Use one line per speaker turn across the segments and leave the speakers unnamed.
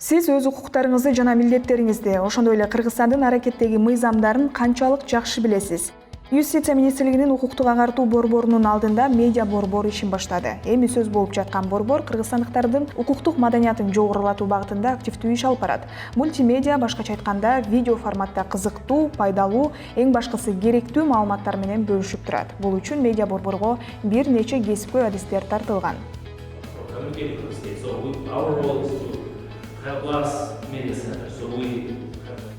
Сиз өз укуктарыңызды жана милдеттериңизди, ошондой эле Кыргызстандын аракеттеги мыйзамдарын канчалык жакшы билесиз? Юстиция министрлигинин укуктук агартуу борборунун алдында медиа борбор ишин баштады. Эми сөз болуп жаткан борбор кыргызстандыктардын укуктук маданиятын жогорулатуу багытында активдүү иш алып барат. Мультимедиа, башкача айтканда, видео форматта кызыктуу, пайдалуу, эң башкысы керектүү маалыматтар менен бөлүшүп турат. Бул үчүн медиа борборго бир нече кесипкөй адистер тартылган.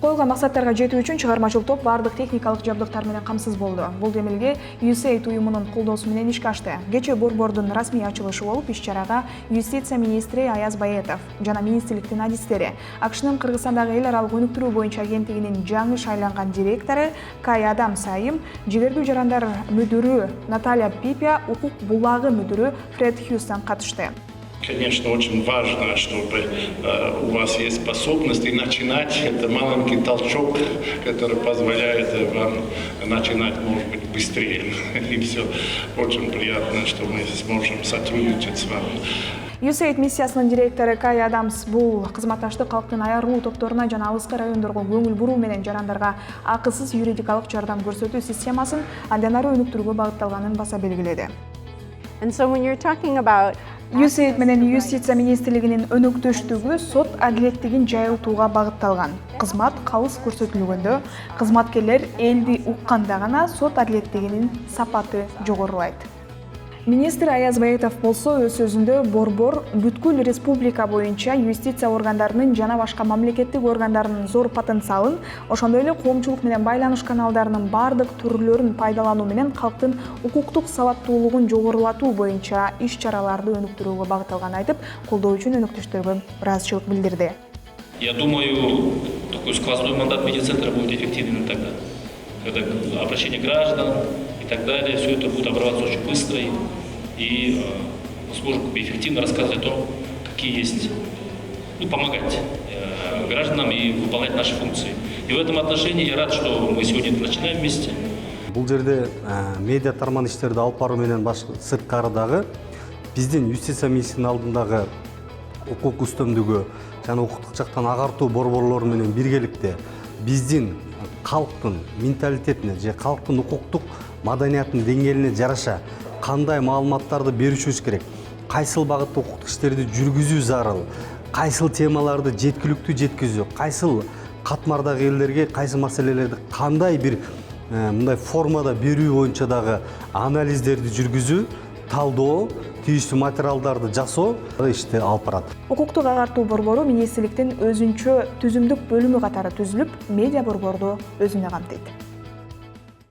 Коюлган максаттарга жетүү үчүн чыгармачыл топ бардык техникалык жабдыктар менен камсыз болду. Бул демилге USAID уюмунун колдоосу менен ишке ашты. Кечээ борбордун расмий ачылышы болуп, иш-чарага юстиция министри Аяз Баетов жана министрликтин адистери, АКШнын Кыргызстандагы эл аралык өнүктүрүү боюнча агенттигинин жаңы шайланган директору Кай Адамс айым, жигердүү жарандар мүдүрү Наталья Пипя, укук булагы мүдүрү Фред Хьюстон катышты.
Конечно, очень важно, чтобы у вас есть способность и начинать. Это маленький толчок, который позволяет вам начинать, может быть, быстрее. И все. Очень приятно, что мы сможем сотрудничать с вами.
USAID миссиясынын директору Кай Адамс бул кызматташтык калктын аярлуу топторуна жана алыскы райондорго көңүл буруу менен жарандарга акысыз юридикалык жардам көрсөтүү системасын андан ары өнүктүрүүгө багытталганын баса белгиледи.
And so when you're talking about
USAID менен юстиция министрлигинин өнөктөштүгү сот адилеттигин жайылтууга багытталган. Кызмат калыс көрсөтүлгөндө кызматкерлер элди укканда гана сот адилеттигинин сапаты жогорулайт. Министр Аяз Баетов болсо өз сөзүндө борбор бүткүл республика боюнча юстиция органдарынын жана башка мамлекеттик органдарынын зор потенциалын, ошондой эле коомчулук менен байланыш каналдарынын бардык түрлөрүн пайдалануу менен калктын укуктук сабаттуулугун жогорулатуу боюнча иш-чараларды өнүктүрүүгө багытталганын айтып, колдоо үчүн өнөктөштөргө ыраазычылык билдирди.
Я думаю, такой сквозной мандат медиацентра будет эффективным тогда, когда обращение граждан и так далее, все это будет обрабатываться очень быстро и сможем эффективно рассказывать о том, какие есть, помогать гражданам и выполнять наши функции. И в этом отношении я рад, что мы сегодня это начинаем вместе.
Бул жерде медиа тарман иштерди алып баруу менен сырткарыдагы биздин юстиция министринин алдындагы укук үстөмдүгү жана укуктук жактан агартуу борборлору менен биргеликте биздин калктын менталитетине же калктын укуктук маданиятынын деңгээлине жараша кандай маалыматтарды беришибиз керек, кайсыл багытта укуктук иштерди жүргүзүү зарыл, кайсыл темаларды жеткиликтүү жеткизүү, кайсыл катмардагы элдерге кайсы маселелерди кандай бир мындай формада берүү боюнча дагы анализдерди жүргүзүү, талдоо, тийиштүү материалдарды жасоо ишти алып барат.
Укуктук агартуу борбору министрликтин өзүнчө түзүмдүк бөлүмү катары түзүлүп, медиа борборду өзүнө камтыйт.